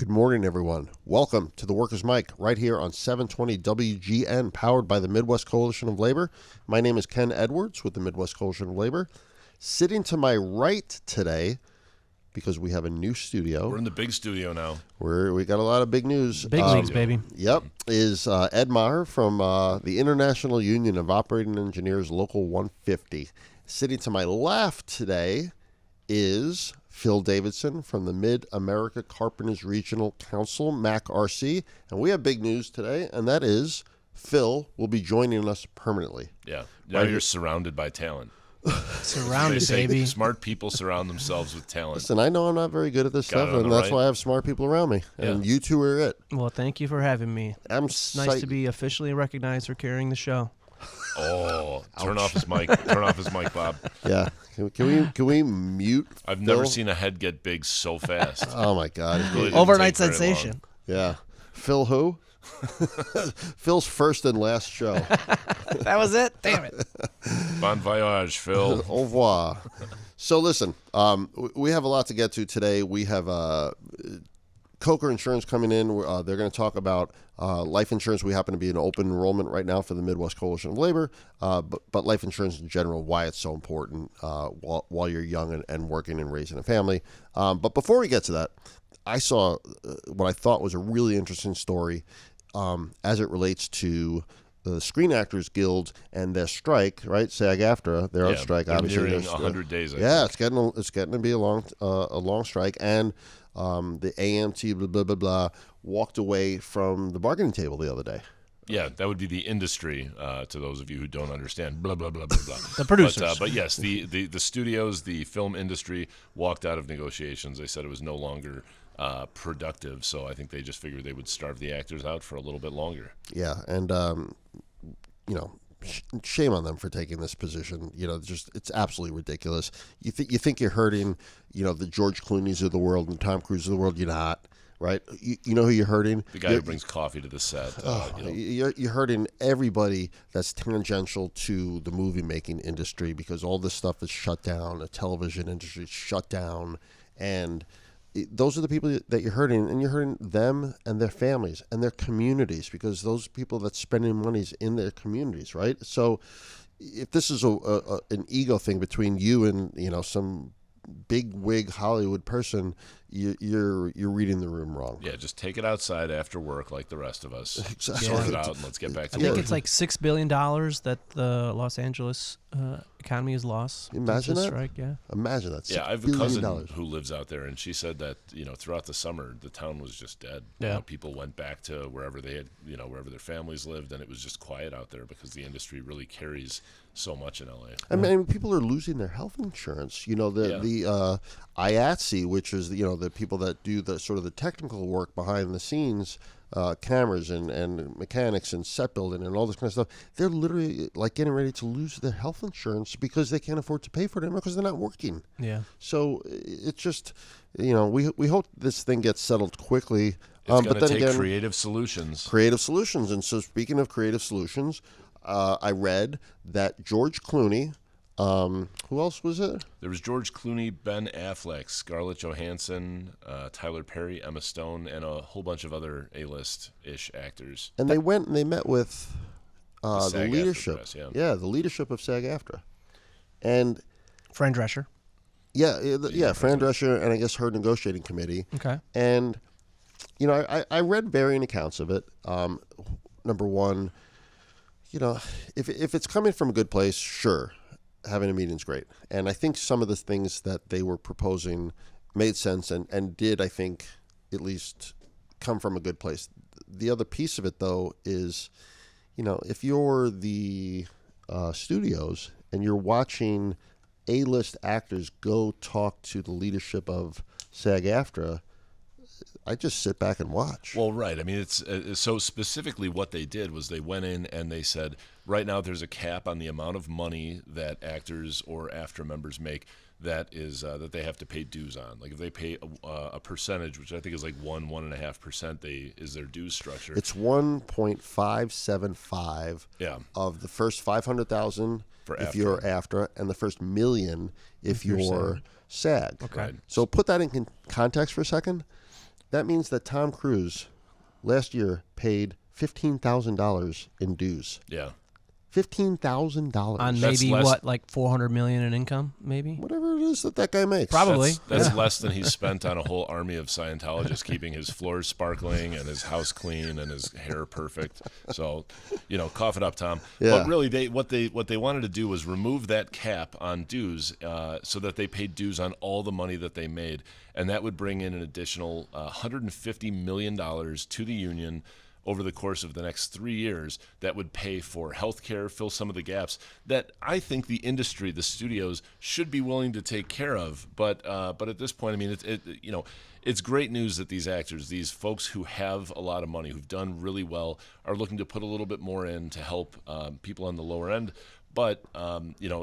Good morning, everyone. Welcome to the Workers' Mic right here on 720 WGN, powered by the Midwest Coalition of Labor. My name is Ken Edwards with the Midwest Coalition of Labor. Sitting to my right today, because we have a new studio. We're in the big studio now. We got a lot of big news. Big leagues, baby. Yep. Is Ed Maher from the International Union of Operating Engineers, Local 150. Sitting to my left today is Phil Davidson from the Mid-America Carpenters Regional Council, MAC-RC. And we have big news today, and that is Phil will be joining us permanently. Yeah. Now you're surrounded by talent. Surrounded, baby. Smart people surround themselves with talent. Listen, I know I'm not very good at this stuff, and that's why I have smart people around me. And you two are it. Well, thank you for having me. It's nice to be officially recognized for carrying the show. Oh, turn off his mic. Turn off his mic, Bob. Yeah. Can we mute I've Phil? never seen a head get big so fast. Oh, my God. Really didn't Overnight take very sensation. Yeah. Phil who? Phil's first and last show. That was it? Damn it. Bon voyage, Phil. Au revoir. So listen, we have a lot to get to today. We have Kocher Insurance coming in. They're going to talk about life insurance. We happen to be in open enrollment right now for the Midwest Coalition of Labor, but life insurance in general, why it's so important while you're young and working and raising a family. But before we get to that, I saw what I thought was a really interesting story as it relates to the Screen Actors Guild and their strike, right? SAG-AFTRA, they're on strike. Obviously, nearing 100 days. It's getting to be a long strike, and the AMT blah blah blah walked away from the bargaining table the other day. Yeah, that would be the industry, to those of you who don't understand, blah, blah, blah, blah, blah. The producers. But yes, the studios, the film industry walked out of negotiations. They said it was no longer productive, so I think they just figured they would starve the actors out for a little bit longer. Yeah, and, shame on them for taking this position. It's absolutely ridiculous. You think you're hurting, the George Clooney's of the world and Tom Cruise of the world. You're not. Right, you know who you're hurting? The guy who brings coffee to the set. You're hurting everybody that's tangential to the movie making industry, because all this stuff is shut down. The television industry is shut down, and those are the people that you're hurting, and you're hurting them and their families and their communities, because those people that's spending money's in their communities, right? So, if this is an ego thing between you and some big wig Hollywood person, you're reading the room wrong. Yeah, just take it outside after work like the rest of us. Exactly. Sort it out and let's get back to I think it's like $6 billion that the Los Angeles economy has lost. Imagine that. Strike, yeah. Imagine that. Yeah, I have a cousin who lives out there, and she said that throughout the summer the town was just dead. Yeah. People went back to wherever they had, wherever their families lived, and it was just quiet out there because the industry really carries so much in LA. I mean, people are losing their health insurance. The IATSE, which is the people that do the sort of the technical work behind the scenes, cameras and mechanics and set building and all this kind of stuff. They're literally like getting ready to lose their health insurance because they can't afford to pay for it anymore because they're not working. Yeah. So it's just, we hope this thing gets settled quickly. It's going to take creative solutions. Creative solutions. And so speaking of creative solutions, I read that George Clooney, who else was it? There was George Clooney, Ben Affleck, Scarlett Johansson, Tyler Perry, Emma Stone, and a whole bunch of other A-list-ish actors. And they went and they met with the leadership. Press, the leadership of SAG-AFTRA. And Fran Drescher. Fran Drescher and I guess her negotiating committee. Okay. And, I read varying accounts of it. Number one, if it's coming from a good place, sure, having a meeting's great. And I think some of the things that they were proposing made sense and did, I think, at least come from a good place. The other piece of it, though, is, if you're the studios and you're watching A-list actors go talk to the leadership of SAG-AFTRA, I just sit back and watch. Well, right. I mean, it's so specifically what they did was they went in and they said, right now there's a cap on the amount of money that actors or AFTRA members make that is that they have to pay dues on. Like if they pay a percentage, which I think is like 1.5%, is their dues structure. It's 1.575 of the first 500,000 if you're AFTRA, and the first $1 million if you're SAG. Okay. Right. So put that in context for a second. That means that Tom Cruise last year paid $15,000 in dues. Yeah. $15,000 On That's maybe less- what, like $400 million in income, maybe. whatever it is that guy makes. Probably. That's less than he spent on a whole army of Scientologists keeping his floors sparkling and his house clean and his hair perfect. So, cough it up, Tom. Yeah. But really, what they wanted to do was remove that cap on dues, so that they paid dues on all the money that they made, and that would bring in an additional $150 million to the union over the course of the next 3 years. That would pay for health care, fill some of the gaps that I think the industry, the studios, should be willing to take care of. But at this point, I mean, it's great news that these actors, these folks who have a lot of money, who've done really well, are looking to put a little bit more in to help people on the lower end. But,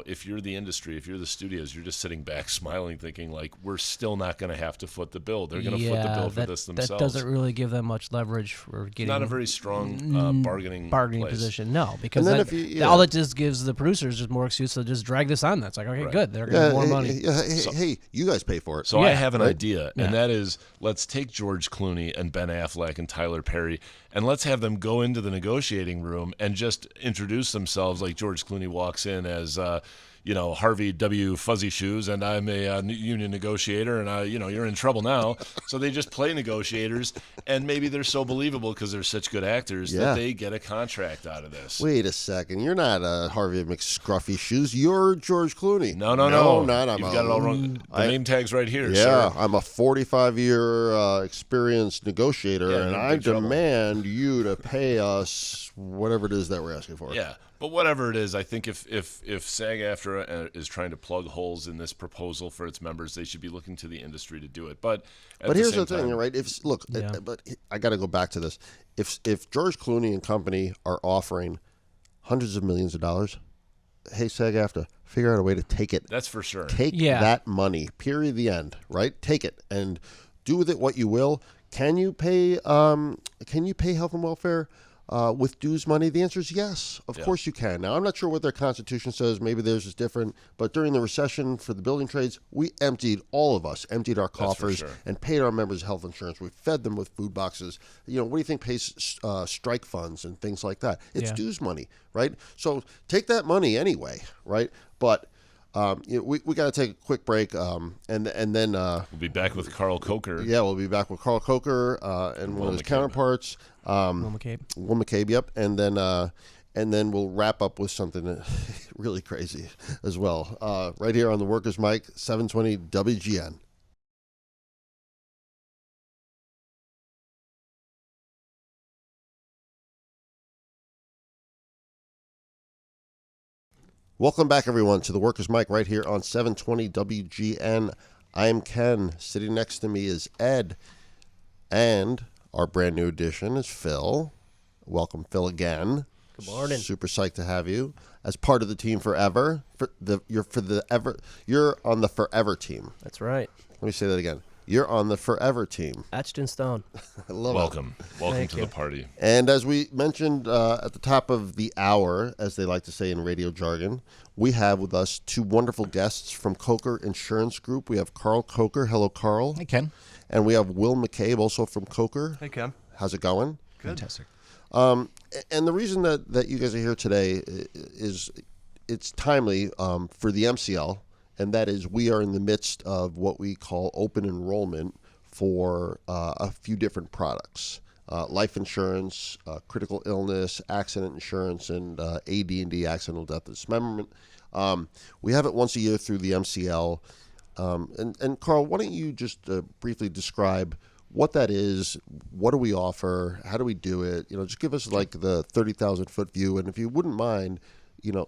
if you're the industry, if you're the studios, you're just sitting back smiling thinking, like, we're still not going to have to foot the bill. They're going to foot the bill for this themselves. That doesn't really give them much leverage for getting Not a very strong bargaining place. position. No, because And then that, if you- all it just gives the producers just more excuse to just drag this on. That's like, okay, Right. good. They're going to more money. Hey, you guys pay for it. So I Yeah, have an right? idea, and that is, let's take George Clooney and Ben Affleck and Tyler Perry, and let's have them go into the negotiating room and just introduce themselves like George Clooney walks in as, Harvey W. Fuzzy Shoes, and I'm a union negotiator, and you're in trouble now. So they just play negotiators, and maybe they're so believable because they're such good actors Yeah. that they get a contract out of this. Wait a second. You're not Harvey McScruffy Shoes. You're George Clooney. No. Not I'm You've got it all wrong. The name tag's right here, Yeah, sir. I'm a 45-year experienced negotiator, Yeah, and you're in I big trouble. demand you to pay us whatever it is that we're asking for. Yeah, but whatever it is, I think if SAG-AFTRA is trying to plug holes in this proposal for its members, they should be looking to the industry to do it. But Here's same the thing, time, right? If look, Yeah. but I got to go back to this. If George Clooney and company are offering hundreds of millions of dollars, hey, SAG-AFTRA, figure out a way to take it. that's for sure. Take Yeah. that money. Period. The end. Right? Take it and do with it what you will. Can you pay health and welfare with dues money? The answer is yes. Of course you can. Now, I'm not sure what their constitution says. Maybe theirs is different. But during the recession for the building trades, all of us emptied our coffers sure. and paid our members health insurance. We fed them with food boxes. What do you think pays strike funds and things like that? It's Yeah. dues money, right? So take that money anyway, right? But we got to take a quick break, and then We'll be back with Karl Kocher. yeah, we'll be back with Karl Kocher and one of his McCabe. counterparts, Will McCabe. Will McCabe. Yep, and then we'll wrap up with something really crazy as well. Right here on the Workers' Mic, 720 WGN. Welcome back, everyone, to the Workers' Mic right here on 720 WGN. I am Ken. Sitting next to me is Ed. And our brand new addition is Phil. Welcome, Phil, again. Good morning. Super psyched to have you as part of the team forever. You're on the forever team. That's right. Let me say that again. You're on the forever team. Etched in stone. I love it. Welcome Thank to you. the party. And as we mentioned at the top of the hour, as they like to say in radio jargon, we have with us two wonderful guests from Kocher Insurance Group. We have Karl Kocher. Hello, Karl. Hey, Ken. And we have Will McCabe, also from Kocher. Hey, Ken. How's it going? Fantastic. And the reason that you guys are here today is it's timely for the MCL, and that is we are in the midst of what we call open enrollment for a few different products. Life insurance, critical illness, accident insurance, and AD&D, accidental death and dismemberment. We have it once a year through the MCL. And Karl, why don't you just briefly describe what that is, what do we offer, how do we do it? Just give us like the 30,000-foot view. And if you wouldn't mind,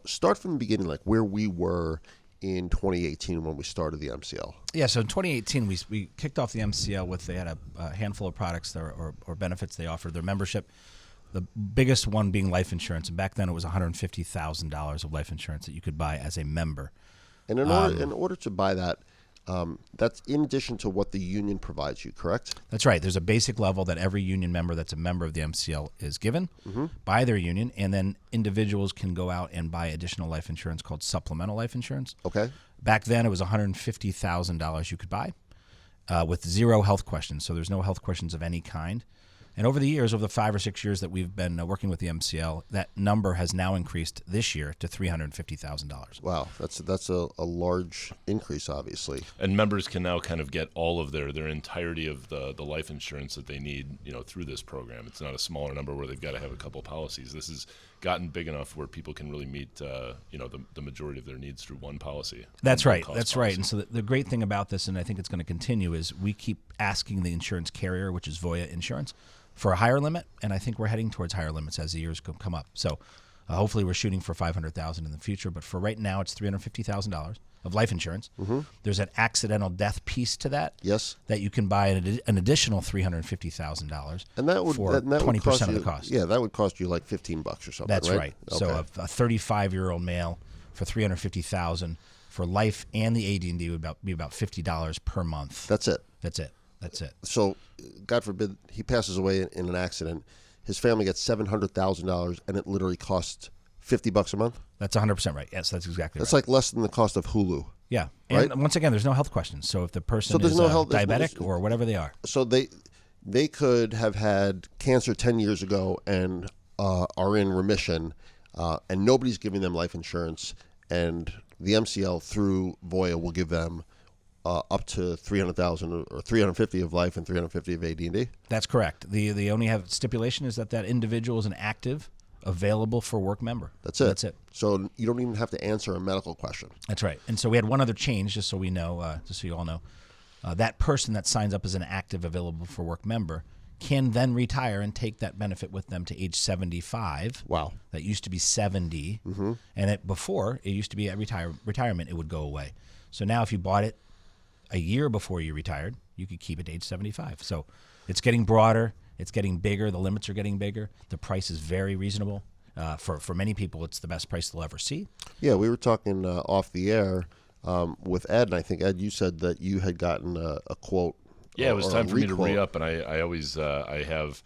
start from the beginning, like where we were in 2018 when we started the MCL. Yeah, so in 2018, we kicked off the MCL they had a handful of products or benefits they offered their membership. The biggest one being life insurance. And back then it was $150,000 of life insurance that you could buy as a member. And in order to buy that, that's in addition to what the union provides you, correct? That's right. There's a basic level that every union member that's a member of the MCL is given by their union, and then individuals can go out and buy additional life insurance called supplemental life insurance. Okay. Back then, it was $150,000 you could buy. with zero health questions. So there's no health questions of any kind. And over the years, over the 5 or 6 years that we've been working with the MCL, that number has now increased this year to $350,000. Wow, that's a large increase, obviously. And members can now kind of get all of their entirety of the life insurance that they need, through this program. It's not a smaller number where they've got to have a couple policies. This has gotten big enough where people can really meet, the majority of their needs through one policy. That's right. That's policy. right. And so the great thing about this, and I think it's going to continue, is we keep asking the insurance carrier, which is Voya Insurance, for a higher limit, and I think we're heading towards higher limits as the years come up. So hopefully we're shooting for $500,000 in the future, but for right now it's $350,000 of life insurance. Mm-hmm. There's an accidental death piece to that. Yes. That you can buy an additional $350,000, and that would for 20% of the cost. Yeah, that would cost you like $15 or something. That's right. Okay. So a 35-year-old male for $350,000 for life and the AD&D would be about $50 per month. That's it. That's it. So, God forbid he passes away in an accident. His family gets $700,000, and it literally costs $50 a month. That's 100% right. Yes, that's exactly That's right. like less than the cost of Hulu. Yeah. Right? And once again, there's no health questions. So if the person there's is no health- diabetic or whatever they are. So they could have had cancer 10 years ago and are in remission, and nobody's giving them life insurance, and the MCL through Voya will give them up to $300,000 or $350,000 of life and $350,000 of AD&D. That's correct. The only stipulation is that individual is an active, available for work member. That's it. That's it. So you don't even have to answer a medical question. That's right. And so we had one other change, just so we know, just so you all know. That person that signs up as an active, available for work member can then retire and take that benefit with them to age 75. Wow. That used to be 70. Mm-hmm. And before, it used to be at retirement, it would go away. So now if you bought it a year before you retired, you could keep it to age 75. So it's getting broader. It's getting bigger. The limits are getting bigger. The price is very reasonable. For many people, it's the best price they'll ever see. Yeah, we were talking off the air with Ed, and I think, Ed, you said that you had gotten a quote. Yeah, it was time for me to re-quote. re-up, and I always I have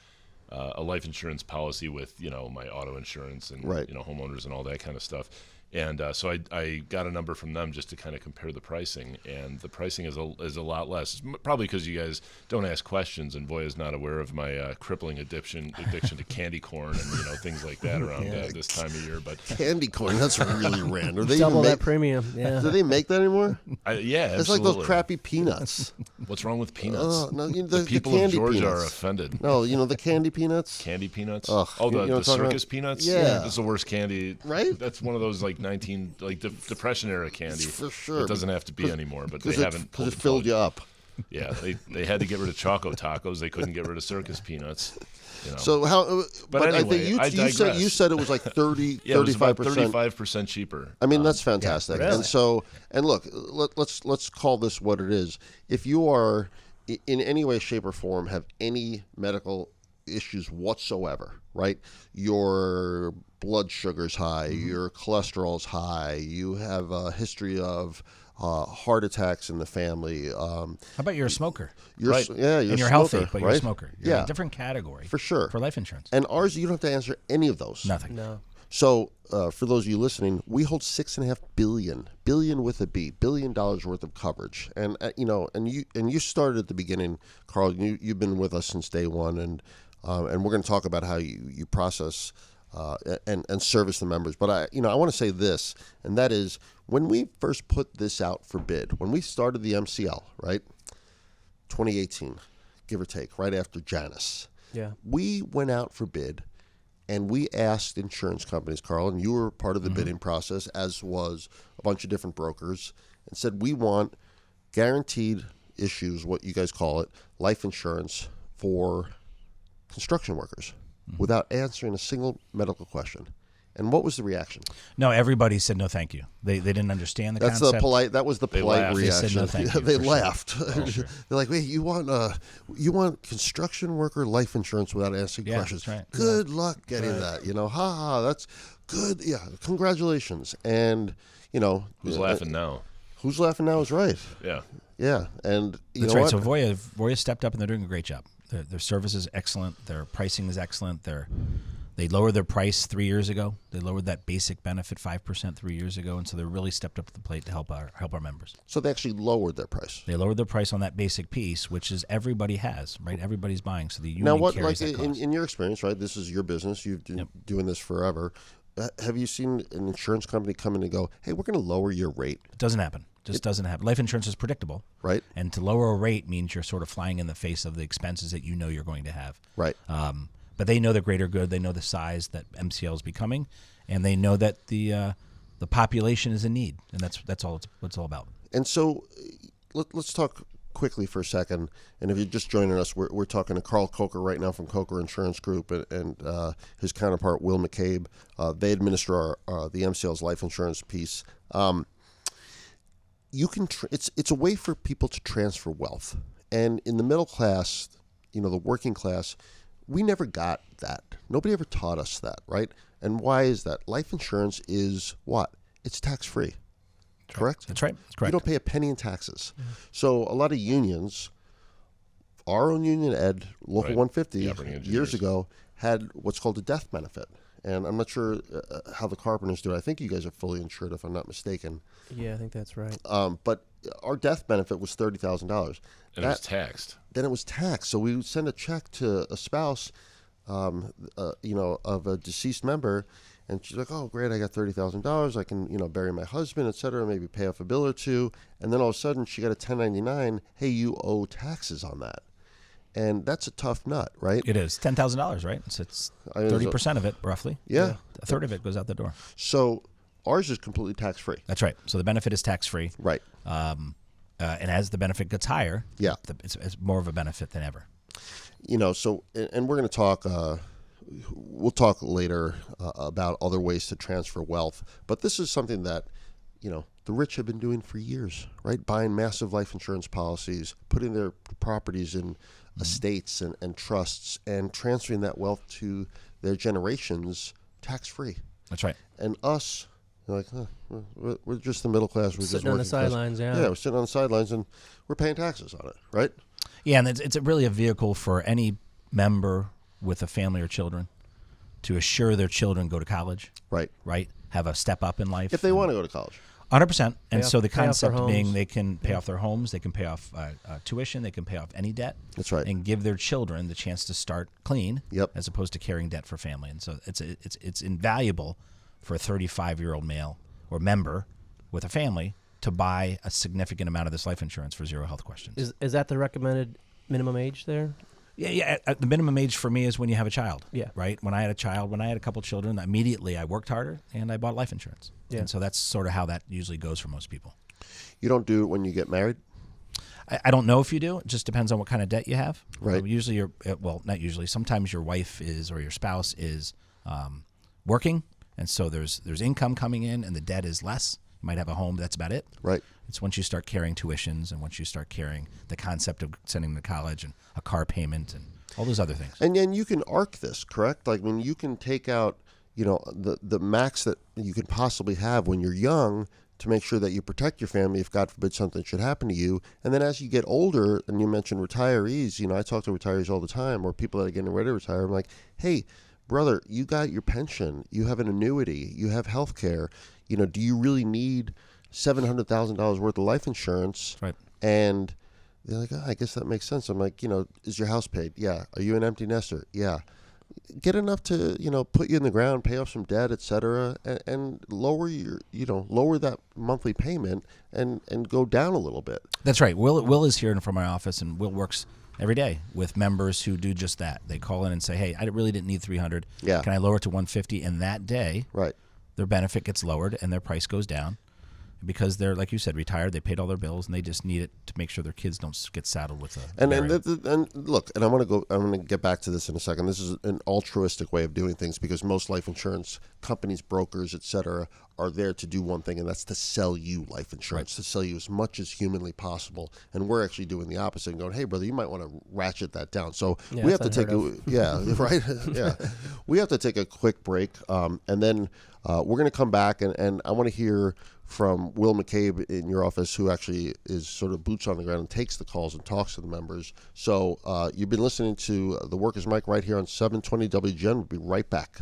a life insurance policy with my auto insurance and Right. homeowners and all that kind of stuff. And so I got a number from them just to kind of compare the pricing, and the pricing is a lot less. It's probably because you guys don't ask questions, and Voya's not aware of my crippling addiction to candy corn and things like that around this time of year. But Candy corn, that's really random. They Double even that premium. Yeah. do they make that anymore? yeah, It's absolutely. like those crappy peanuts. What's wrong with peanuts? Oh, no, the people of candy Georgia peanuts. are offended. No, the candy peanuts. Candy peanuts? Ugh, Oh, you know what the I'm talking circus about? peanuts? Yeah. That's the worst candy. Right? That's one of those Depression era candy. For sure. It doesn't have to be anymore, but they haven't. Because it filled you up. Yeah, they had to get rid of Choco Tacos. They couldn't get rid of circus peanuts. So how? But anyway, I think you said it was like 30, Yeah, it was about 35%. 35% cheaper. I mean, that's fantastic. really? And look, let's call this what it is. If you are in any way, shape, or form have any medical issues whatsoever, right? Your blood sugar's high, your cholesterol's high, you have a history of heart attacks in the family. How about you're a smoker? Right. Yeah, you're And you're a healthy, smoker, but right? you're a smoker. You're in Yeah. a different category. For sure. For life insurance. And ours, you don't have to answer any of those. Nothing. No. So, for those of you listening, we hold $6.5 billion with a B, $1 billion worth of coverage. And and you started at the beginning, Karl. You've been with us since day one, and we're going to talk about how you process and service the members. But I want to say this, and that is when we first put this out for bid, when we started the MCL, right, 2018, give or take, right after Janus, Yeah. we went out for bid. And we asked insurance companies, Karl, and you were part of the bidding process, as was a bunch of different brokers, and said, we want guaranteed issues, what you guys call it, life insurance for construction workers without answering a single medical question. And what was the reaction? No, everybody said no, thank you. They didn't understand the That's concept. that was the polite laughed. They reaction. said no, thank you, They for sure. laughed. Oh, sure. They're like, wait, you want construction worker life insurance without answering Yeah, questions? that's right. Good luck getting that. That's good. Yeah, congratulations. And Who's laughing now? Who's laughing now is right. Yeah. Yeah, and you That's know right. what? So Voya stepped up and they're doing a great job. Their service is excellent. Their pricing is excellent. They lowered their price 3 years ago. They lowered that basic benefit 5% 3 years ago, and so they really stepped up to the plate to help our members. So they actually lowered their price. They lowered their price on that basic piece, which is everybody has, right? Everybody's buying, so the union Now, what, carries like that cost. in your experience, right? This is your business. You've been doing this forever. Have you seen an insurance company come in and go, "Hey, we're going to lower your rate"? It doesn't happen. Just doesn't happen. Life insurance is predictable, Right. and to lower a rate means you're sort of flying in the face of the expenses that you know you're going to have. Right. But they know the greater good. They know the size that MCL is becoming, and they know that the population is in need, and that's all it's all about. And so let's talk quickly for a second. And if you're just joining us, we're talking to Karl Kocher right now from Kocher Insurance Group and his counterpart, Will McCabe. They administer the MCL's life insurance piece. You can it's a way for people to transfer wealth. And in the middle class, the working class, we never got that. Nobody ever taught us that, right? And why is that? Life insurance is what? It's tax-free. Correct? That's right. That's correct. You don't pay a penny in taxes. So a lot of unions, our own union, Ed, Local Right. 150, The operating engineers. years ago, had what's called a death benefit. And I'm not sure how the carpenters do it. I think you guys are fully insured, if I'm not mistaken. Yeah, I think that's right. But our death benefit was $30,000. And it was taxed. Then it was taxed. So we would send a check to a spouse, of a deceased member, and she's like, "Oh, great! I got $30,000. I can, bury my husband, etc. Maybe pay off a bill or two." And then all of a sudden, she got a 1099. Hey, you owe taxes on that, and that's a tough nut, right? It is $10,000, right? It's 30% of it, roughly. Yeah. A third of it goes out the door. So ours is completely tax free. That's right. So the benefit is tax free. Right. And as the benefit gets higher, Yeah. it's more of a benefit than ever. So, and we're going to talk, we'll talk later about other ways to transfer wealth. But this is something that, the rich have been doing for years, right? Buying massive life insurance policies, putting their properties in estates and trusts, and transferring that wealth to their generations tax-free. That's right. And us, like, we're just the middle class. We're Sitting just on the working class. sidelines, yeah. Yeah, we're sitting on the sidelines, and we're paying taxes on it, right? Yeah, and it's really a vehicle for any member with a family or children to assure their children go to college, Right. right? Have a step up in life. If they want to go to college. 100%. And Pay so off- the pay off their concept being homes. they can pay off their homes, they can pay off tuition, they can pay off any debt. That's right. And give their children the chance to start clean, Yep. as opposed to carrying debt for family. And so it's invaluable for a 35-year-old male or member with a family to buy a significant amount of this life insurance for zero health questions. Is that the recommended minimum age there? Yeah. The minimum age for me is when you have a child. Yeah. Right. When I had a couple children, immediately I worked harder and I bought life insurance. Yeah. And so that's sort of how that usually goes for most people. You don't do it when you get married? I don't know if you do. It just depends on what kind of debt you have. Right. Usually not usually. Sometimes your wife is or your spouse is working, and so there's income coming in, and the debt is less. You might have a home. That's about it. Right. It's once you start carrying tuitions and once you start carrying the concept of sending them to college and a car payment and all those other things. And then you can arc this, correct? Like, you can take out, the max that you can possibly have when you're young to make sure that you protect your family if, God forbid, something should happen to you. And then as you get older, and you mentioned retirees, I talk to retirees all the time, or people that are getting ready to retire. I'm like, hey, brother, you got your pension, you have an annuity, you have health care. Do you really need $700,000 worth of life insurance? Right. And they're like, I guess that makes sense. I'm like, is your house paid? Yeah. Are you an empty nester? Yeah. Get enough to, put you in the ground, pay off some debt, et cetera, and lower lower that monthly payment and go down a little bit. That's right. Will is here from my office, and Will works every day with members who do just that. They call in and say, hey, I really didn't need $300. Yeah. Can I lower it to $150? And that day, Right. their benefit gets lowered and their price goes down because they're, like you said, retired. They paid all their bills and they just need it to make sure their kids don't get saddled with a And variant. look, and I'm going to get back to this in a second. This is an altruistic way of doing things because most life insurance companies, brokers, et cetera, are there to do one thing, and that's to sell you life insurance, to sell you as much as humanly possible. And we're actually doing the opposite and going, hey, brother, you might want to ratchet that down. So Yeah, we have to that's take unheard right? Yeah. We have to take a quick break, and then we're going to come back, and I want to hear from Will McCabe in your office, who actually is sort of boots on the ground and takes the calls and talks to the members. So you've been listening to the Workers' Mic right here on 720 WGN. We'll be right back.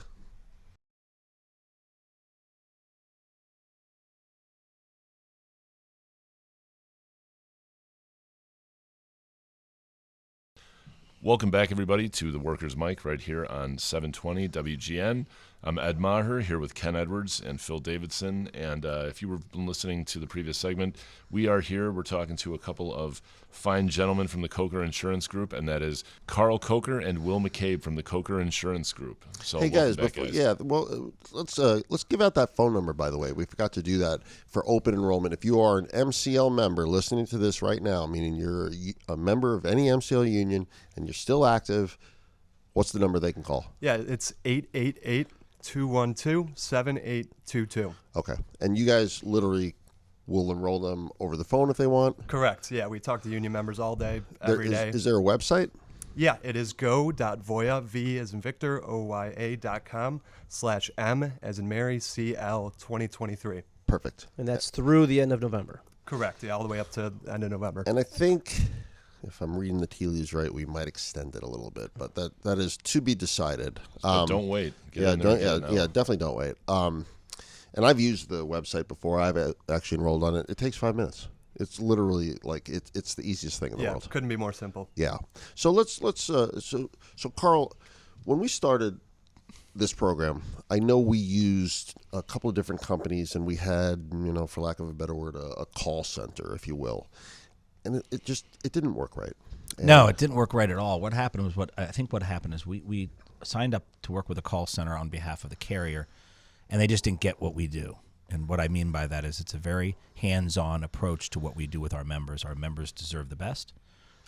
Welcome back, everybody, to the Workers' Mic right here on 720 WGN. I'm Ed Maher here with Ken Edwards and Phil Davidson. And if you were listening to the previous segment, we are here. We're talking to a couple of fine gentlemen from the Kocher Insurance Group, and that is Karl Kocher and Will McCabe from the Kocher Insurance Group. So, hey guys, back, before, guys. yeah, well, let's give out that phone number. By the way, we forgot to do that for open enrollment. If you are an MCL member listening to this right now, meaning you're a member of any MCL union and you're still active, what's the number they can call? Yeah, it's 888-212-7822. Okay, and you guys literally will enroll them over the phone if they want. Correct. Yeah, we talk to union members all day, every day. Is there a website? Yeah, it is go.voya, V as in Victor, OYA.com/M as in Mary, CL 2023. Perfect. And that's through the end of November. Correct. Yeah, all the way up to the end of November. And I think, if I'm reading the tea leaves right, we might extend it a little bit, but that is to be decided. But don't wait. Definitely don't wait. And I've used the website before. I've actually enrolled on it. It takes 5 minutes. It's literally like it's the easiest thing in the world. Couldn't be more simple. Yeah. So so Karl, when we started this program, I know we used a couple of different companies, and we had, for lack of a better word, a call center, if you will, and it didn't work right. And No, it didn't work right at all. What happened was what happened is we signed up to work with a call center on behalf of the carrier, and they just didn't get what we do. And what I mean by that is it's a very hands-on approach to what we do with our members. Our members deserve the best.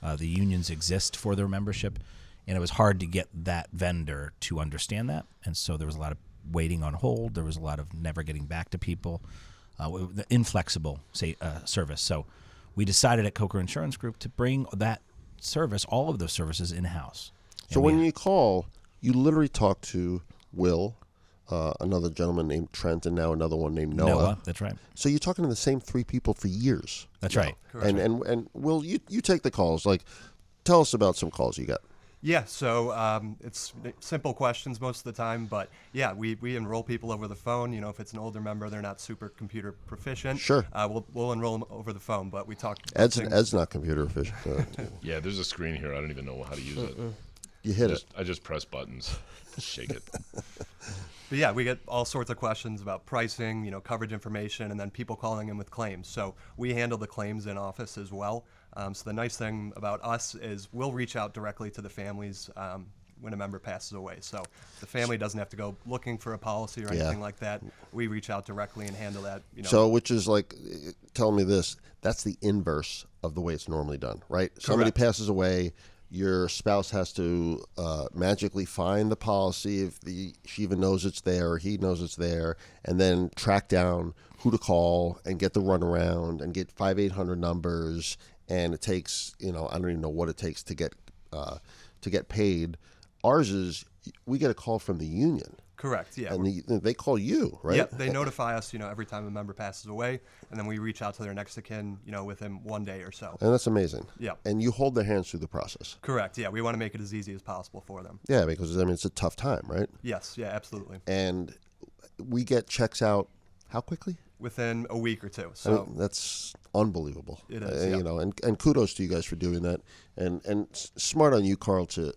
The unions exist for their membership, and it was hard to get that vendor to understand that. And so there was a lot of waiting on hold. There was a lot of never getting back to people, the inflexible service. So we decided at Kocher Insurance Group to bring that service, all of those services, in-house. So when you call, you literally talk to Will, another gentleman named Trent, and now another one named Noah. That's right. So you're talking to the same three people for years. That's right. Correct. And Will, you take the calls. Like, tell us about some calls you got. Yeah, so it's simple questions most of the time, but yeah, we enroll people over the phone. If it's an older member, they're not super computer proficient. Sure. We'll enroll them over the phone, but we talk. Ed's not computer efficient. Yeah, there's a screen here. I don't even know how to use it. You hit it. I just press buttons. Shake it. But yeah, we get all sorts of questions about pricing, coverage information, and then people calling in with claims. So we handle the claims in office as well. So the nice thing about us is we'll reach out directly to the families when a member passes away. So the family doesn't have to go looking for a policy or anything like that. We reach out directly and handle that. So, which is like, tell me this, that's the inverse of the way it's normally done, right? Somebody passes away, your spouse has to magically find the policy if she even knows it's there or he knows it's there, and then track down who to call and get the runaround and get 5-800 numbers, and it takes, I don't even know what it takes to get paid. Ours is, we get a call from the union. Correct, yeah. And they call you, right? Yep, they notify us, every time a member passes away, and then we reach out to their next of kin, within 1 day or so. And that's amazing. Yep. And you hold their hands through the process. Correct, yeah. We want to make it as easy as possible for them. Yeah, because, it's a tough time, right? Yes, yeah, absolutely. And we get checks out how quickly? Within a week or two. So that's unbelievable. It is, yeah. And kudos to you guys for doing that. And smart on you, Karl, to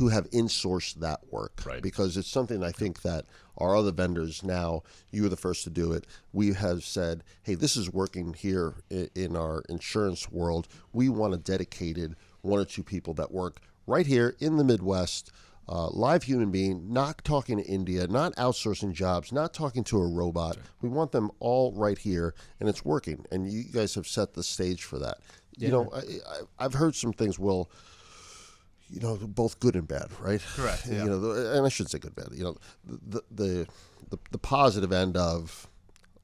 have insourced that work, right? Because it's something I think that our other vendors now, you were the first to do it. We have said, hey, this is working here in our insurance world. We want a dedicated 1 or 2 people that work right here in the Midwest, live human being, not talking to India, not outsourcing jobs, not talking to a robot. Right. We want them all right here, and it's working. And you guys have set the stage for that. Yeah. I've heard some things, Will, both good and bad, right? Correct. Yeah. And I should say good and bad. The positive end of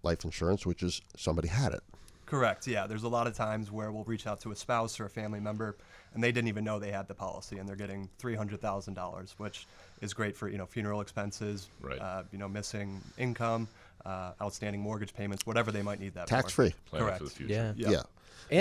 life insurance, which is somebody had it. Correct. Yeah. There's a lot of times where we'll reach out to a spouse or a family member, and they didn't even know they had the policy, and they're getting $300,000, which is great for funeral expenses, right? Missing income. outstanding mortgage payments, whatever they might need that Tax for. free. Plan Correct. for the future. Yeah. Yeah. Yeah.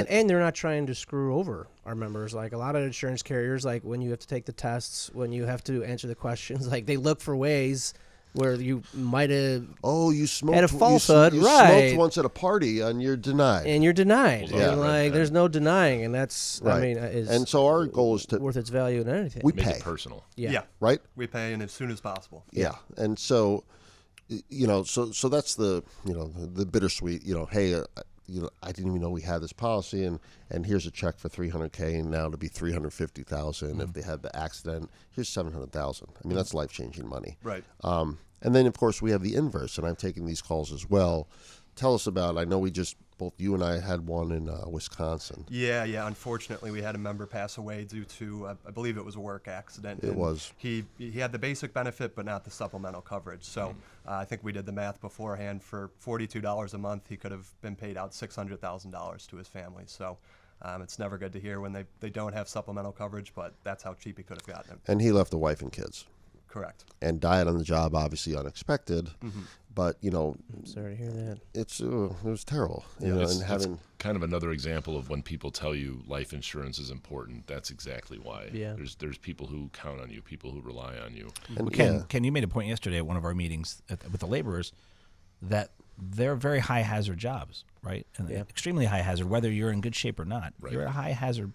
And they're not trying to screw over our members. Like a lot of insurance carriers, like when you have to take the tests, when you have to answer the questions, like they look for ways where you might have, Oh, you smoked. Had a falsehood, you right. smoked once at a party and you're denied. and you're denied. Yeah. And like there's no denying, and that's Right. I mean is And so our goal is to worth its value in anything. we Make pay, it personal. yeah. right? We pay in as soon as possible. Yeah. And so, so that's the, the bittersweet, hey, I didn't even know we had this policy, and here's a check for $300K, and now to be $350,000. If they had the accident, here's $700,000. I mean, that's life-changing money. Right. And then, of course, we have the inverse, and I'm taking these calls as well. Tell us about, I know both you and I had one in Wisconsin. Yeah. Unfortunately, we had a member pass away due to, I believe it was a work accident. It and was. He had the basic benefit, but not the supplemental coverage. So I think we did the math beforehand. For $42 a month, he could have been paid out $600,000 to his family. So it's never good to hear when they don't have supplemental coverage, but that's how cheap he could have gotten it. And he left a wife and kids. Correct. And died on the job, obviously unexpected. But, I'm sorry to hear that. it was terrible. It's and having... kind of another example of when people tell you life insurance is important. That's exactly why. Yeah. There's people who count on you, people who rely on you. And, Ken, you made a point yesterday at one of our meetings with the laborers that they're very high hazard jobs, right? And Yeah. extremely high hazard, whether you're in good shape or not. Right. You're a high hazard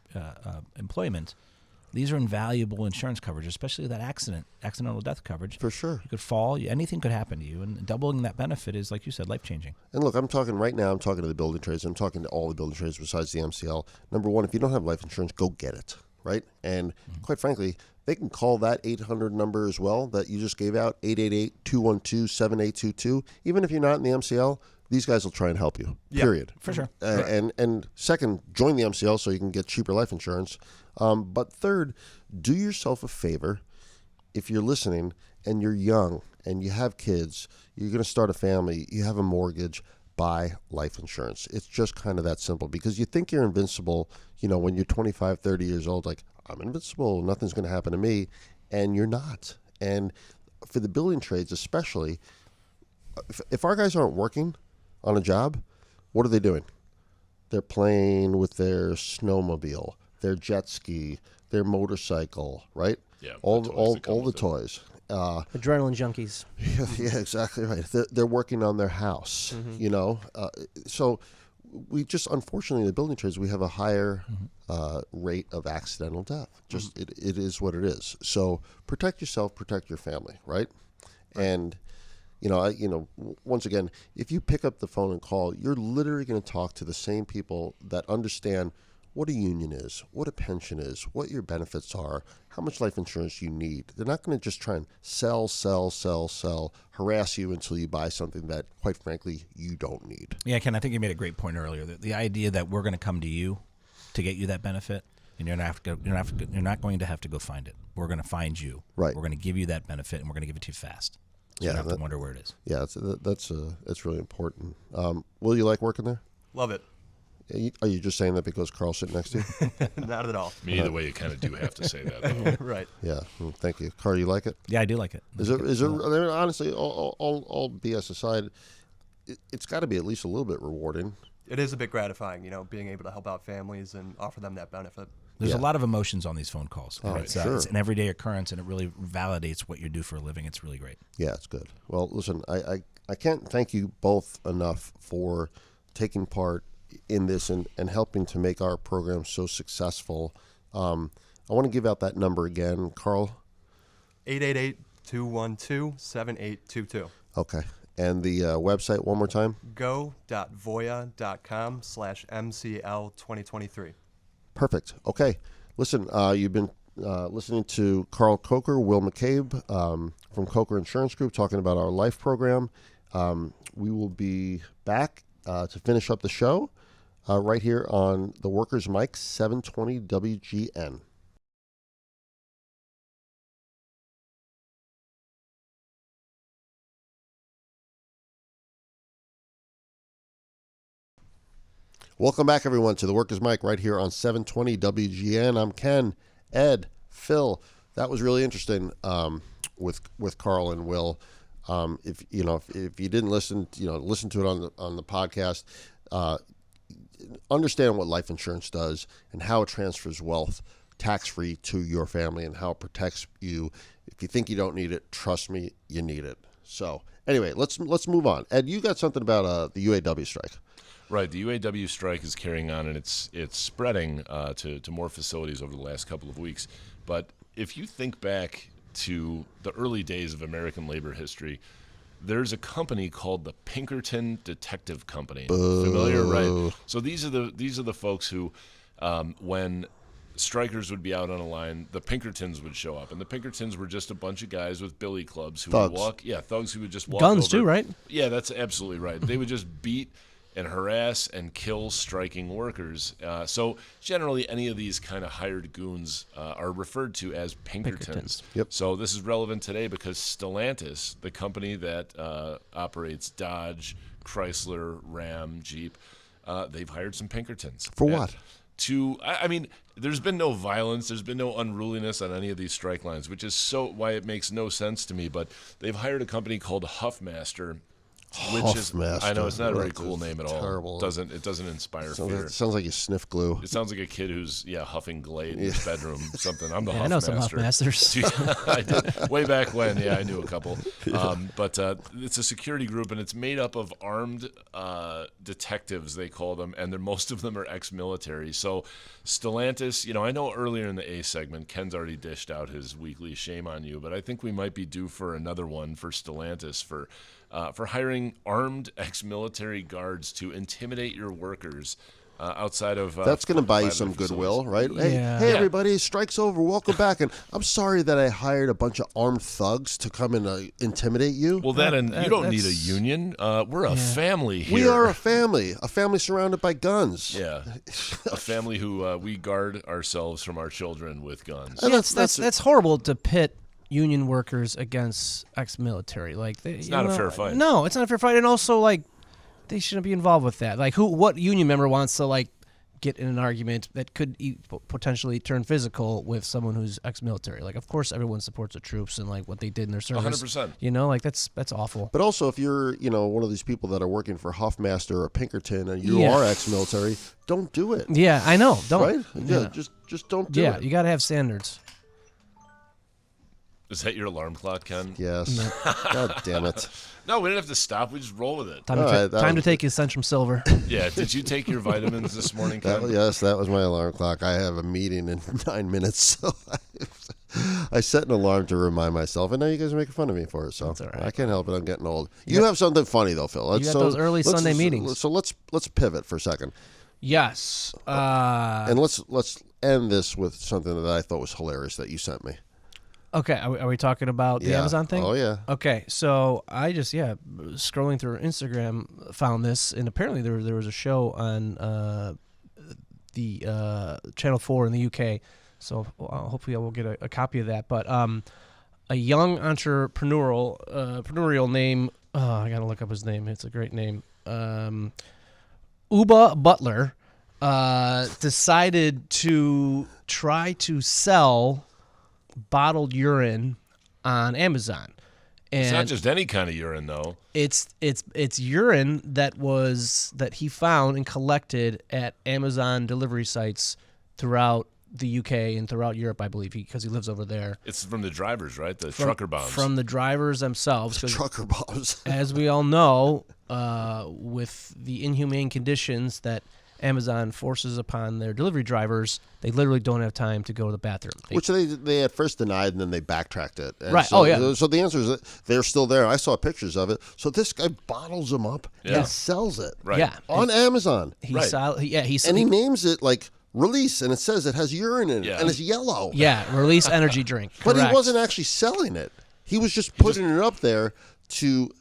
employment. These are invaluable insurance coverage, especially that accidental death coverage. For sure. You could fall, anything could happen to you, and doubling that benefit is, like you said, life changing. And look, I'm talking to the building trades. I'm talking to all the building trades besides the MCL. Number one, if you don't have life insurance, go get it, right? And quite frankly, they can call that 800 number as well that you just gave out, 888-212-7822. Even if you're not in the MCL, these guys will try and help you, period. For sure. And second, join the MCL so you can get cheaper life insurance. But third, do yourself a favor if you're listening and you're young and you have kids, you're going to start a family, you have a mortgage, buy life insurance. It's just kind of that simple because you think you're invincible, when you're 25, 30 years old, like, I'm invincible, nothing's going to happen to me, and you're not. And for the building trades especially, if our guys aren't working on a job, what are they doing? They're playing with their snowmobile, their jet ski, their motorcycle, right? Yeah, all the toys all that come all the with it. toys. Adrenaline junkies. Yeah, exactly right. They're working on their house, So we just, unfortunately, in the building trades, we have a higher rate of accidental death. Just it is what it is. So protect yourself, protect your family, right? And once again, if you pick up the phone and call, you're literally going to talk to the same people that understand what a union is, what a pension is, what your benefits are, how much life insurance you need. They're not going to just try and sell, harass you until you buy something that, quite frankly, you don't need. Yeah, Ken, I think you made a great point earlier. The idea that we're going to come to you to get you that benefit, and you're not going to have to go find it. We're going to find you. Right. We're going to give you that benefit, and we're going to give it to you fast. So Yeah, you don't have to wonder where it is. Yeah, that's really important. Will you like working there? Love it. Are you just saying that because Carl's sitting next to you? Not at all. I mean, either way, you kind of do have to say that, though. Right. Yeah. Well, thank you, Carl. You like it? Yeah, I do like it. Is it? I mean, honestly, all BS aside, it's got to be at least a little bit rewarding. It is a bit gratifying, being able to help out families and offer them that benefit. There's Yeah. a lot of emotions on these phone calls. Oh, it's, sure. it's an everyday occurrence, and it really validates what you do for a living. It's really great. Yeah, it's good. Well, listen, I can't thank you both enough for taking part in this and helping to make our program so successful. I want to give out that number again, Carl. 888-212-7822. Okay. And the website one more time? go.voya.com/MCL2023. Perfect. Okay. Listen, you've been listening to Karl Kocher, Will McCabe from Kocher Insurance Group talking about our life program. We will be back to finish up the show right here on the Workers' Mic, 720 WGN. Welcome back, everyone, to the Workers' Mic right here on 720 WGN. I'm Ken, Ed, Phil. That was really interesting with Carl and Will. If you know, if you didn't listen, listen to it on the podcast. Understand what life insurance does and how it transfers wealth tax-free to your family and how it protects you. If you think you don't need it, trust me, you need it. So anyway, let's move on. Ed, you got something about the UAW strike. Right, the UAW strike is carrying on, and it's spreading to more facilities over the last couple of weeks. But if you think back to the early days of American labor history, there's a company called the Pinkerton Detective Company. Familiar, right? So these are the folks who, when strikers would be out on a line, the Pinkertons would show up, and the Pinkertons were just a bunch of guys with billy clubs who would walk. Yeah, thugs who would just walk. Guns over. too, right? Yeah, that's absolutely right. They would just beat and harass and kill striking workers. So generally, any of these kind of hired goons are referred to as Pinkertons. Yep. So this is relevant today because Stellantis, the company that operates Dodge, Chrysler, Ram, Jeep, they've hired some Pinkertons. For what? I mean, there's been no violence, there's been no unruliness on any of these strike lines, which is why it makes no sense to me. But they've hired a company called Huffmaster. I know it's not a very cool name at all. Terrible. It doesn't inspire fear. Sounds like you sniff glue. It sounds like a kid who's huffing Glade in his bedroom. Something. I'm the Yeah, Huffmaster. I know some Huffmasters. I did way back when. Yeah, I knew a couple. But it's a security group, and it's made up of armed detectives, they call them, and most of them are ex-military. So Stellantis, I know earlier in the A segment, Ken's already dished out his weekly shame on you, but I think we might be due for another one for Stellantis for hiring armed ex-military guards to intimidate your workers outside of... That's going to buy you some goodwill, right? Yeah. Hey, everybody, strike's over. Welcome back. And I'm sorry that I hired a bunch of armed thugs to come and intimidate you. Well, you don't need a union. We're a family here. We are a family surrounded by guns. Yeah, a family who we guard ourselves from our children with guns. And That's horrible to pit union workers against ex-military. It's not a fair fight. No, it's not a fair fight, and also they shouldn't be involved with that. What union member wants to get in an argument that could potentially turn physical with someone who's ex-military? Of course, everyone supports the troops and what they did in their service. 100%. That's awful. But also, if you're one of these people that are working for Huffmaster or Pinkerton and you are ex-military, don't do it. Yeah, I know. Don't. Right? Yeah, just don't do it. Yeah, you got to have standards. Is that your alarm clock, Ken? Yes. God damn it. No, we didn't have to stop. We just roll with it. Time to take his Centrum Silver. Yeah. Did you take your vitamins this morning, Ken? Yes, that was my alarm clock. I have a meeting in 9 minutes, so I set an alarm to remind myself, and now you guys are making fun of me for it, so That's all right. I can't help it. I'm getting old. You have something funny, though, Phil. You got those early Sunday meetings. So let's pivot for a second. Yes. And let's end this with something that I thought was hilarious that you sent me. Okay, are we talking about the Amazon thing? Oh, yeah. Okay, so I just, scrolling through Instagram, found this, and apparently there was a show on the Channel 4 in the UK, so hopefully I will get a copy of that. But a young entrepreneurial name, I got to look up his name, it's a great name, Uba Butler, decided to try to sell bottled urine on Amazon. And it's not just any kind of urine, though. It's urine that he found and collected at Amazon delivery sites throughout the UK and throughout Europe, I believe, because he lives over there. It's from the drivers, right? The trucker bombs. From the drivers themselves. Trucker bombs. As we all know, with the inhumane conditions that Amazon forces upon their delivery drivers, they literally don't have time to go to the bathroom. Which they at first denied, and then they backtracked it. And right. So, So the answer is that they're still there. I saw pictures of it. So this guy bottles them up and sells it. Right. Yeah. On Amazon. He names it release, and it says it has urine in it, and it's yellow. Yeah, release energy drink. But Correct. he wasn't actually selling it. He was just putting it up there to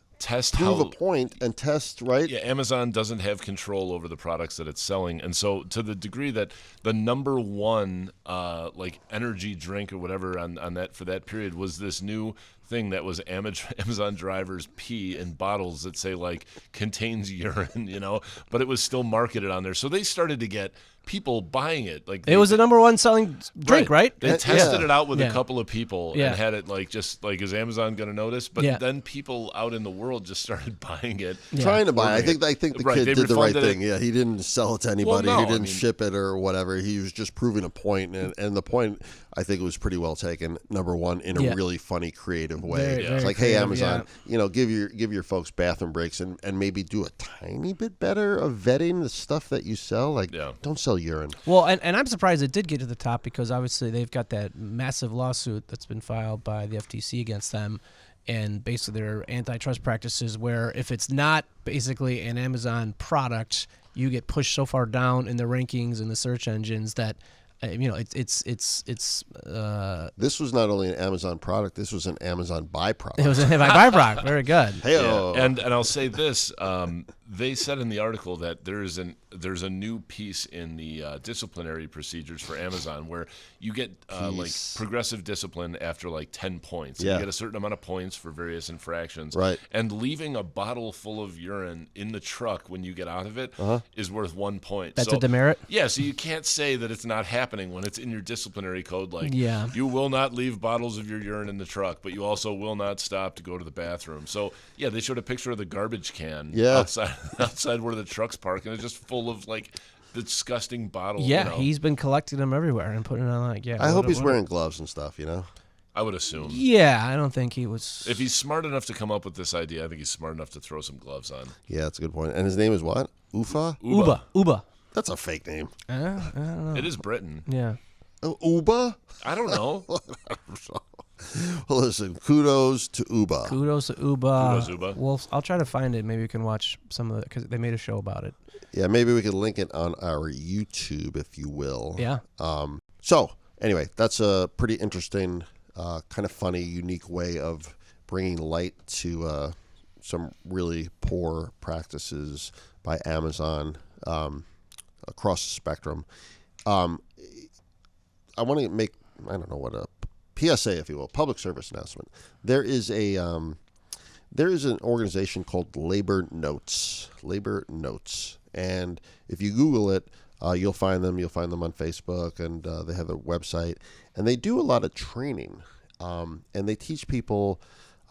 prove a point and test, right? Yeah, Amazon doesn't have control over the products that it's selling, and so to the degree that the number one energy drink or whatever on that for that period was this new thing that was Amazon drivers pee in bottles that say like contains urine, but it was still marketed on there. So they started to get people buying it. Like It was the number one selling drink, right? They tested it out with Yeah. a couple of people Yeah. and had it is Amazon going to notice? But Yeah. then people out in the world just started buying it. Trying to buy. I think the Right, kid they did the right refunded thing. it. Yeah, he didn't sell it to anybody. no, He I didn't mean- ship it or whatever. He was just proving a point, and the point I think was pretty well taken. Number one, in a Yeah. really funny, creative way. Very, It's very like, hey, creative, Amazon, give your folks bathroom breaks and maybe do a tiny bit better of vetting the stuff that you sell. Like, Yeah. don't sell urine. Well, and I'm surprised it did get to the top because obviously they've got that massive lawsuit that's been filed by the FTC against them, and basically their antitrust practices where if it's not basically an Amazon product, you get pushed so far down in the rankings and the search engines that it's This was not only an Amazon product. This was an Amazon byproduct. it was a byproduct. Very good. Hey, Yeah. And I'll say this: they said in the article that there's a new piece in the disciplinary procedures for Amazon where you get like progressive discipline after like 10 points. And Yeah. you get a certain amount of points for various infractions. Right. And leaving a bottle full of urine in the truck when you get out of it is worth 1 point. That's so, a demerit? Yeah. So you can't say that it's not happening when it's in your disciplinary code. Like, Yeah. you will not leave bottles of your urine in the truck, but you also will not stop to go to the bathroom. So yeah, they showed a picture of the garbage can outside where the truck's parked, and it's just full of like disgusting bottles. Yeah, he's been collecting them everywhere and putting it on like I hope he's wearing gloves and stuff. I would assume. Yeah, I don't think he was. If he's smart enough to come up with this idea, I think he's smart enough to throw some gloves on. Yeah, that's a good point. And his name is what? Ufa? Uba. That's a fake name. I don't know. It is Britain. Yeah. Uba? I don't know. Well, listen, kudos to Uba. Kudos to Uba. Kudos, Uba. Well, I'll try to find it. Maybe we can watch some of it because they made a show about it. Yeah, maybe we could link it on our YouTube, if you will. Yeah. So, anyway, that's a pretty interesting, kind of funny, unique way of bringing light to some really poor practices by Amazon across the spectrum. I want to make, I don't know what, a PSA, if you will, public service announcement. There is an organization called Labor Notes. And if you Google it, you'll find them. You'll find them on Facebook, and they have a website. And they do a lot of training, and they teach people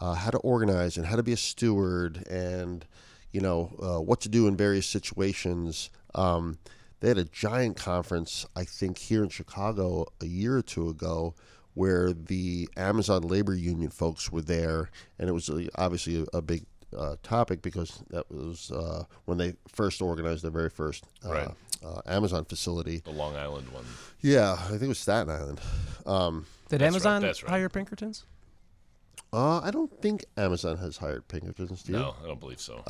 how to organize and how to be a steward, and what to do in various situations. They had a giant conference, I think, here in Chicago a year or two ago, where the Amazon labor union folks were there, and it was obviously a big topic because that was when they first organized their very first Amazon facility. The Long Island one. Yeah, I think it was Staten Island. Did That's Amazon right, that's right. hire Pinkertons? I don't think Amazon has hired Pinkertons. Do you? No, I don't believe so.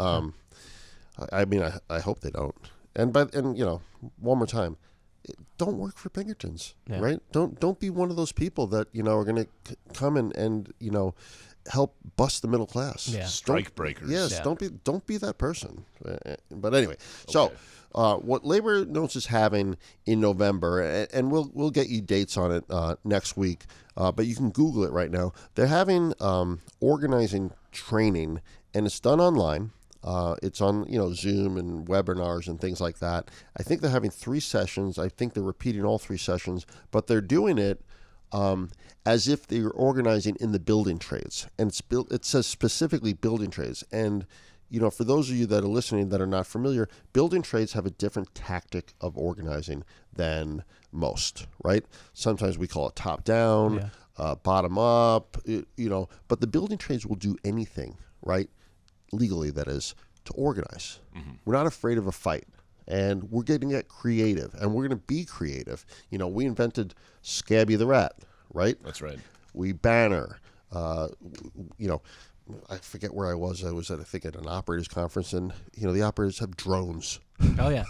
I mean, I hope they don't. And one more time, don't work for Pinkertons, Yeah. right? Don't be one of those people that are going to come and help bust the middle class. Yeah. Strike breakers. Yes, Yeah. don't be that person. But anyway, so what Labor Notes is having in November, and we'll get you dates on it next week. But you can Google it right now. They're having organizing training, and it's done online. It's on Zoom and webinars and things like that. I think they're having 3 sessions. I think they're repeating all 3 sessions, but they're doing it as if they're organizing in the building trades. And it says specifically building trades. And for those of you that are listening that are not familiar, building trades have a different tactic of organizing than most, right? Sometimes we call it top down, bottom up, but the building trades will do anything, right? Legally, that is, to organize. Mm-hmm. We're not afraid of a fight, and we're getting get creative, and we're going to be creative. We invented Scabby the Rat, right? That's right. We banner. I forget where I was. I was at, I think, at an operators conference, and the operators have drones. Oh yeah.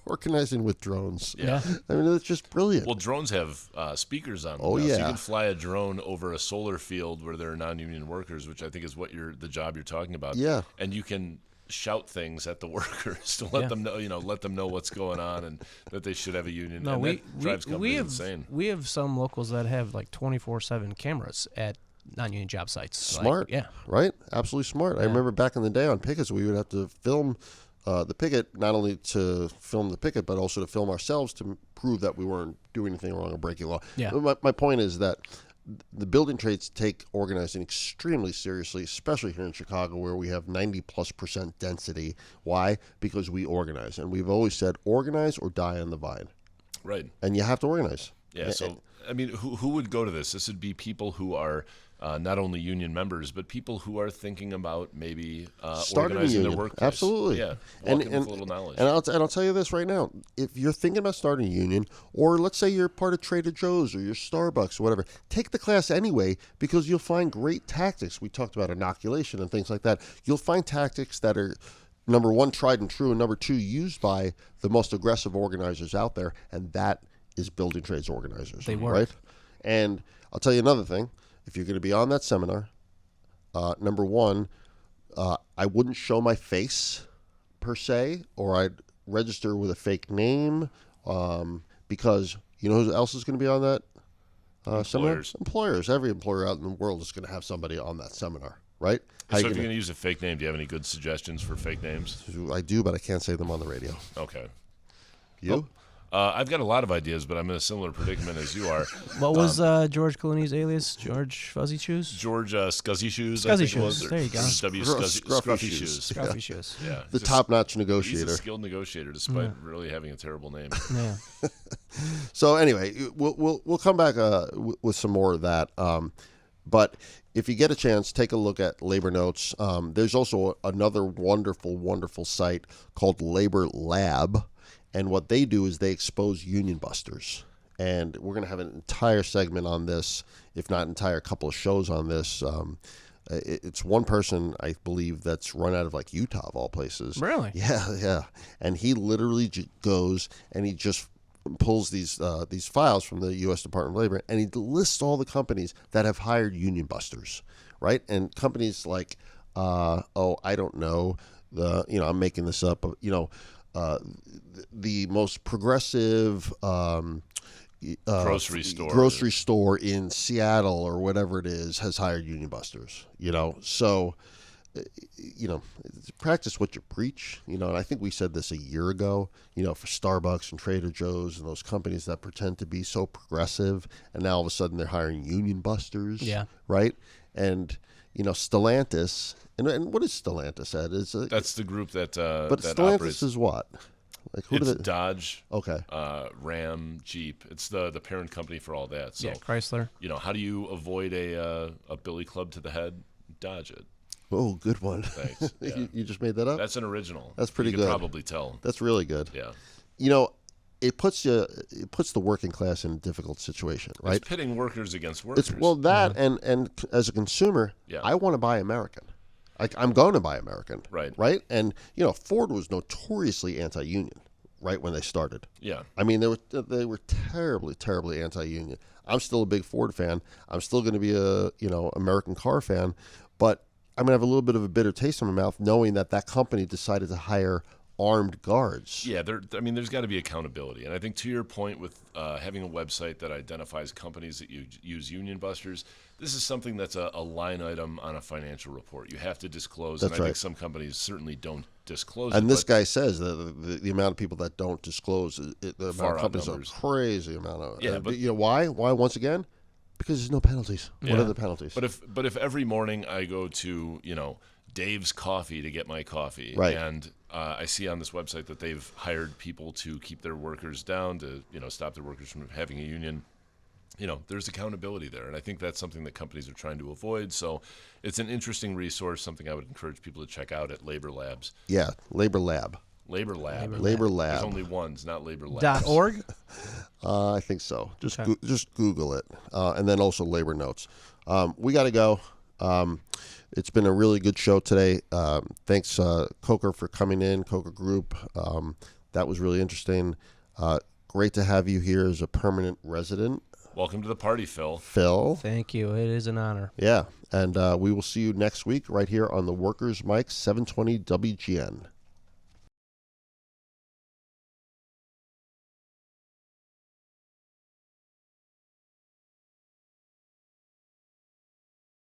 Organizing with drones. Yeah. I mean, it's just brilliant. Well, drones have speakers on them. Oh, now, yeah. So you can fly a drone over a solar field where there are non-union workers, which I think is what the job you're talking about. Yeah. And you can shout things at the workers to let them know, let them know what's going on and that they should have a union. No, and we that drives companies insane. We have some locals that have like 24/7 cameras at non-union job sites. Smart. Yeah. Right? Absolutely smart. I remember back in the day on pickets, we would have to film the picket, not only to film the picket, but also to film ourselves to prove that we weren't doing anything wrong or breaking law. Yeah. My point is that the building trades take organizing extremely seriously, especially here in Chicago, where we have 90+% density. Why? Because we organize. And we've always said, organize or die on the vine. Right. And you have to organize. Yeah. So, I mean, who would go to this? This would be people who are not only union members, but people who are thinking about maybe starting a organizing union. their workplace. Absolutely. Yeah. And Walk in with a little knowledge. And I'll tell you this right now. If you're thinking about starting a union, or let's say you're part of Trader Joe's or your Starbucks or whatever, take the class anyway, because you'll find great tactics. We talked about inoculation and things like that. You'll find tactics that are, number one, tried and true, and number two, used by the most aggressive organizers out there, and that is building trades organizers. They work. Right? And I'll tell you another thing. If you're going to be on that seminar, number one, I wouldn't show my face per se, or I'd register with a fake name, because you know who else is going to be on that seminar? Employers. Employers. Every employer out in the world is going to have somebody on that seminar, right? So if you're going to use a fake name, do you have any good suggestions for fake names? I do, but I can't say them on the radio. Okay. You? I've got a lot of ideas, but I'm in a similar predicament as you are. What was George Clooney's alias? George Fuzzy Shoes? George Scuzzy Shoes. I Scuzzy think it Shoes. was, or There you go. W. Scruffy Scruffy Shoes. Shoes. Scruffy Shoes. Yeah. The just- top-notch He's negotiator. a skilled negotiator, despite really having a terrible name. Yeah. So anyway, we'll come back with some more of that. But if you get a chance, take a look at Labor Notes. There's also another wonderful site called Labor Lab, and what they do is they expose union busters. And we're going to have an entire segment on this, if not entire couple of shows on this. It's one person, I believe, that's run out of like Utah of all places. Really? Yeah. And he literally goes and he just pulls these files from the U.S. Department of Labor, and he lists all the companies that have hired union busters, right? And companies like, I don't know, I'm making this up, but the most progressive Grocery store in Seattle or whatever it is has hired union busters. So practice what you preach. And I think we said this a year ago. For Starbucks and Trader Joe's and those companies that pretend to be so progressive, and now all of a sudden they're hiring union busters. Yeah. Right. And Stellantis. And what is Stellantis at? That's the group that But that Stellantis operates. is what? Like who It's do they? Dodge, Okay. Ram, Jeep. It's the parent company for all that. So, Yeah, Chrysler. how do you avoid a billy club to the head? Dodge it. Oh, good one. Thanks. Yeah. You just made that up? That's an original. That's pretty you good. could probably tell. That's really good. Yeah. It puts the working class in a difficult situation, right? It's pitting workers against workers. And as a consumer, Yeah. I want to buy American. I'm going to buy American. Right. And Ford was notoriously anti-union, right, when they started. Yeah. I mean, they were terribly anti-union. I'm still a big Ford fan. I'm still going to be a American car fan, but I'm going to have a little bit of a bitter taste in my mouth knowing that company decided to hire armed guards. Yeah, there's got to be accountability. And I think to your point with having a website that identifies companies that use union busters, this is something that's a line item on a financial report. You have to disclose. That's and I think right. some companies certainly don't disclose it. And this but guy says that the amount of people that don't disclose, the amount Far of companies are outnumbers. crazy amount of. Yeah, but- why? Why once again? Because there's no penalties. What Yeah. are the penalties? But if every morning I go to, Dave's Coffee to get my coffee, Right. and I see on this website that they've hired people to keep their workers down, to stop their workers from having a union, there's accountability there, and I think that's something that companies are trying to avoid. So it's an interesting resource, something I would encourage people to check out at Labor Labs. Yeah, Labor Lab. Labor Lab. Labor Lab. There's only ones, not Labor Labs. .org? I think so. Just Okay. just Google it, and then also Labor Notes. We got to go. It's been a really good show today. Thanks, Kocher, for coming in, Kocher Group. That was really interesting. Great to have you here as a permanent resident, Welcome to the party, Phil. Phil. Thank you. It is an honor. Yeah, and we will see you next week right here on the Workers Mic 720 WGN.